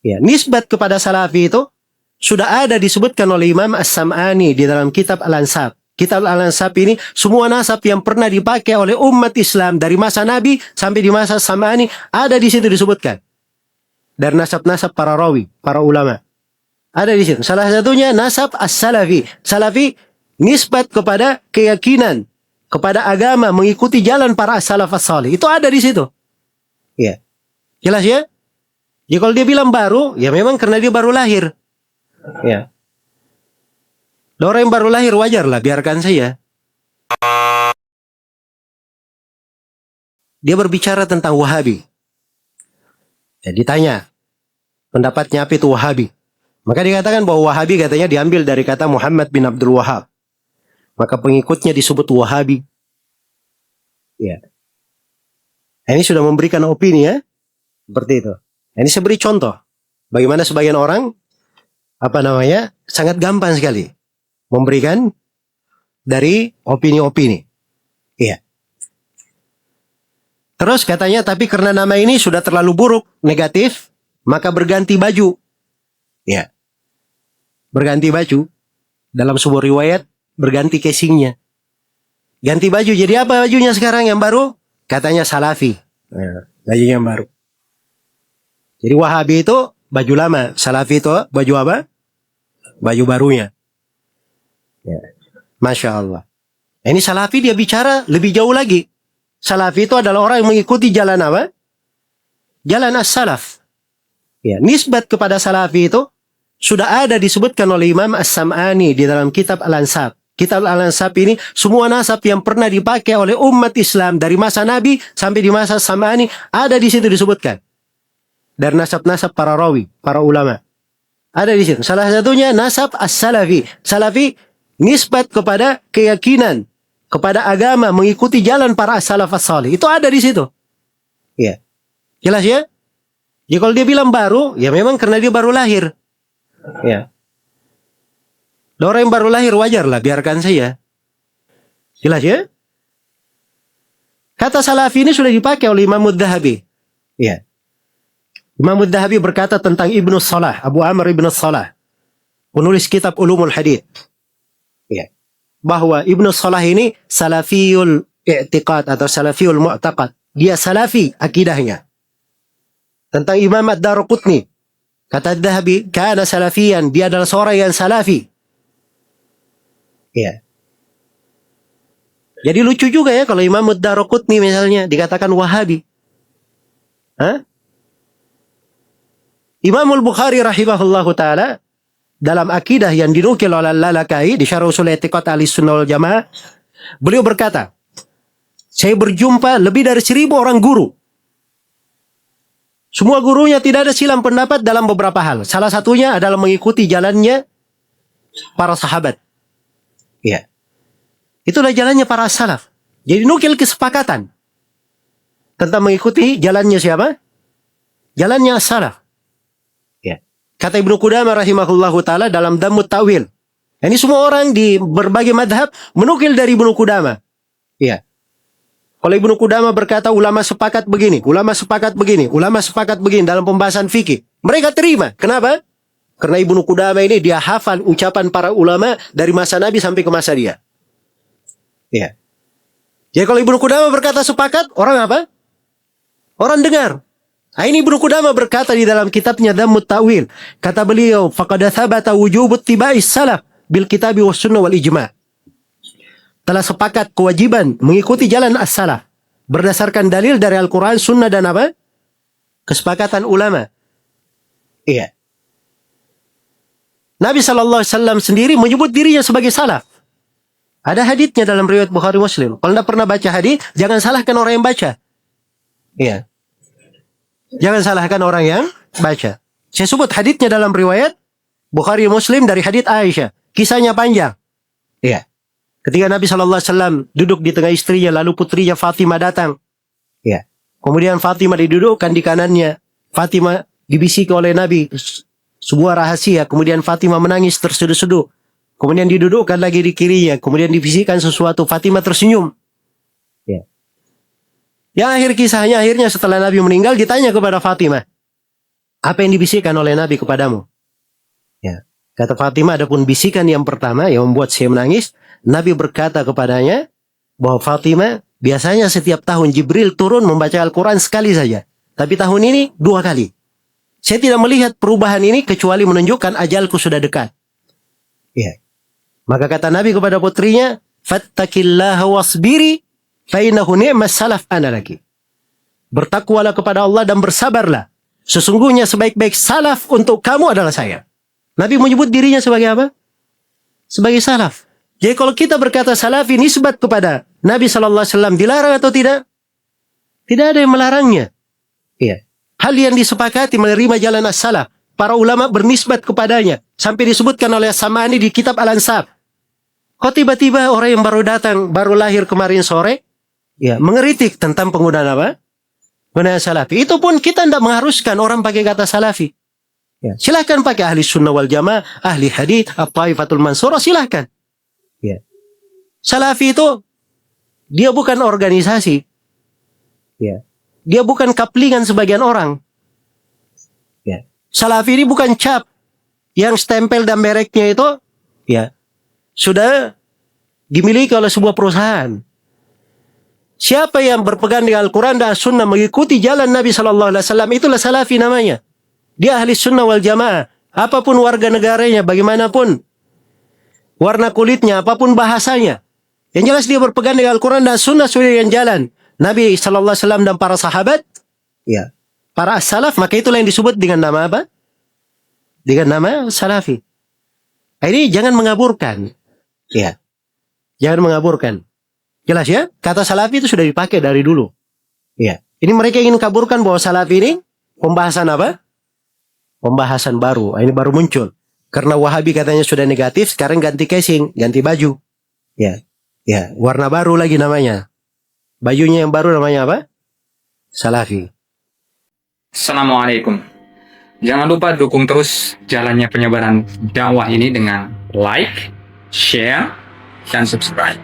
Ya, nisbat kepada salafi itu sudah ada disebutkan oleh Imam As-Sam'ani di dalam kitab Al-Ansab. Kitab Al-Ansab ini semua nasab yang pernah dipakai oleh umat Islam dari masa Nabi sampai di masa Sam'ani ada di situ disebutkan. Dari nasab-nasab para rawi, para ulama. Ada di situ. Salah satunya nasab as-salafi. Salafi nisbat kepada keyakinan, kepada agama, mengikuti jalan para as-salaf as-salih. Itu ada di situ. Ya. Jelas ya? Ya kalau dia bilang baru, ya memang karena dia baru lahir. Ya. Orang yang baru lahir wajar lah, biarkan saja. Dia berbicara tentang Wahabi. Ya, ditanya, pendapatnya apa itu Wahabi? Maka dikatakan bahwa Wahabi katanya diambil dari kata Muhammad bin Abdul Wahab. Maka pengikutnya disebut Wahabi. Ya. Ini sudah memberikan opini ya. Seperti itu. Ini saya beri contoh. Bagaimana sebagian orang, sangat gampang sekali memberikan dari opini-opini. Iya. Terus katanya, tapi karena nama ini sudah terlalu buruk, negatif, maka berganti baju. Ya. Berganti baju. Dalam sebuah riwayat, berganti casingnya. Ganti baju, jadi apa bajunya sekarang yang baru? Katanya salafi. Nah, bajunya yang baru. Jadi Wahabi itu baju lama. Salafi itu baju apa? Baju barunya. Ya. Masya Allah. Ini salafi dia bicara lebih jauh lagi. Salafi itu adalah orang yang mengikuti jalan apa? Jalan as-salaf. Ya, nisbat kepada salafi itu sudah ada disebutkan oleh Imam As-Sam'ani di dalam kitab Al-Ansab. Kitab Al-Ansab ini semua nasab yang pernah dipakai oleh umat Islam dari masa Nabi sampai di masa Sam'ani ada di situ disebutkan. Dari nasab-nasab para rawi, para ulama. Ada di situ. Salah satunya nasab as-salafi. Salafi nisbat kepada keyakinan, kepada agama, mengikuti jalan para as-salaf as-salih. Itu ada di situ. Ya. Jelas ya? Ya kalau dia bilang baru, ya memang karena dia baru lahir. Ya. Orang yang baru lahir wajar lah, biarkan saja. Jelas ya? Kata salafi ini sudah dipakai oleh Imam Adz-Dzahabi. Ya. Imam Adz-Dzahabi berkata tentang Ibnu Salah, Abu Amr Ibnu Salah, penulis kitab Ulumul Hadits. Ya. Bahwa Ibnu Salah ini salafiyul i'tiqad atau salafiyul mu'taqad. Dia salafi akidahnya. Tentang Imam Ad-Darqutni, kata Adz-Dzahabi, kana salafiyan, dia adalah seorang yang salafi. Ya. Jadi lucu juga ya kalau Imam Ad-Darqutni misalnya dikatakan Wahabi. Hah? Imam Al-Bukhari rahimahullahu ta'ala dalam akidah yang dinukil oleh Al-Lalakai di Syarh Ushul I'tiqad Ahlussunnah wal Jamaah, beliau berkata, saya berjumpa lebih dari 1000 orang guru. Semua gurunya tidak ada silang pendapat dalam beberapa hal. Salah satunya adalah mengikuti jalannya para sahabat. Ya. Itulah jalannya para salaf. Jadi nukil kesepakatan tentang mengikuti jalannya siapa? Jalannya salaf. Kata Ibnu Qudamah rahimahullahu ta'ala dalam Dhammut Ta'wil. Ini semua orang di berbagai madhab menukil dari Ibnu Qudamah. Iya. Kalau Ibnu Qudamah berkata ulama sepakat begini, ulama sepakat begini, ulama sepakat begini dalam pembahasan fikih. Mereka terima. Kenapa? Karena Ibnu Qudamah ini dia hafal ucapan para ulama dari masa Nabi sampai ke masa dia. Iya. Jadi kalau Ibnu Qudamah berkata sepakat, orang apa? Orang dengar. Nah, ini Ibnu Qudamah berkata di dalam kitabnya Dhammut Ta'wil. Kata beliau, faqad thabata wujubut tiba'is salaf bil kitabi was sunnah wal ijma'. Telah sepakat kewajiban mengikuti jalan as-salaf berdasarkan dalil dari Al-Quran, sunnah dan apa? Kesepakatan ulama. Iya. Nabi SAW sendiri menyebut dirinya sebagai salaf. Ada haditsnya dalam riwayat Bukhari Muslim. Kalau anda pernah baca hadits, jangan salahkan orang yang baca. Iya. Jangan salahkan orang yang baca. Saya sebut haditsnya dalam riwayat Bukhari Muslim dari hadits Aisyah. Kisahnya panjang. Iya. Ketika Nabi SAW duduk di tengah istrinya, lalu putrinya Fatimah datang. Iya. Kemudian Fatimah didudukkan di kanannya. Fatimah dibisiki oleh Nabi sebuah rahasia. Kemudian Fatimah menangis terseduh-seduh. Kemudian didudukkan lagi di kirinya. Kemudian dibisikkan sesuatu. Fatimah tersenyum. Iya. Yang akhir kisahnya akhirnya setelah Nabi meninggal ditanya kepada Fatimah. Apa yang dibisikkan oleh Nabi kepadamu? Ya. Kata Fatimah, adapun bisikan yang pertama yang membuat saya menangis, Nabi berkata kepadanya bahwa Fatimah, biasanya setiap tahun Jibril turun membaca Al-Quran sekali saja. Tapi tahun ini 2 kali. Saya tidak melihat perubahan ini kecuali menunjukkan ajalku sudah dekat. Ya. Maka kata Nabi kepada putrinya, fattakillaha wasbiri fainahu ni'mas salaf ana laki. Bertakwalah kepada Allah dan bersabarlah. Sesungguhnya sebaik-baik salaf untuk kamu adalah saya. Nabi menyebut dirinya sebagai apa? Sebagai salaf. Jadi kalau kita berkata salafi nisbat kepada Nabi SAW dilarang atau tidak? Tidak ada yang melarangnya. Iya. Hal yang disepakati menerima jalan as-salaf. Para ulama bernisbat kepadanya. Sampai disebutkan oleh As-Sam'ani di kitab Al-Ansab. Kok tiba-tiba orang yang baru datang, baru lahir kemarin sore, ya mengeritik tentang penggunaan apa? Penggunaan salafi. Itu pun kita tidak mengharuskan orang pakai kata salafi. Ya, silahkan pakai ahli sunnah wal jamaah, ahli hadith, at-taifatul mansurah, silahkan. Ya. Salafi itu, dia bukan organisasi. Ya. Dia bukan kaplingan sebagian orang. Ya. Salafi ini bukan cap yang stempel dan mereknya itu ya sudah dimiliki oleh sebuah perusahaan. Siapa yang berpegang dengan Al-Quran dan Sunnah mengikuti jalan Nabi SAW, itulah salafi namanya. Dia ahli sunnah wal jamaah. Apapun warga negaranya, bagaimanapun warna kulitnya, apapun bahasanya. Yang jelas dia berpegang dengan Al-Quran dan Sunnah sesuai dengan jalan Nabi SAW dan para sahabat. Ya. Para as-salaf, maka itulah yang disebut dengan nama apa? Dengan nama salafi. Ini jangan mengaburkan. Ya. Jangan mengaburkan. Jelas ya? Kata salafi itu sudah dipakai dari dulu. Ya. Ini mereka ingin kaburkan bahwa salafi ini pembahasan apa? Pembahasan baru. Ini baru muncul. Karena Wahabi katanya sudah negatif, sekarang ganti casing, ganti baju. Ya. Ya, warna baru lagi namanya. Bajunya yang baru namanya apa? Salafi. Assalamualaikum. Jangan lupa dukung terus jalannya penyebaran dakwah ini dengan like, share, dan subscribe.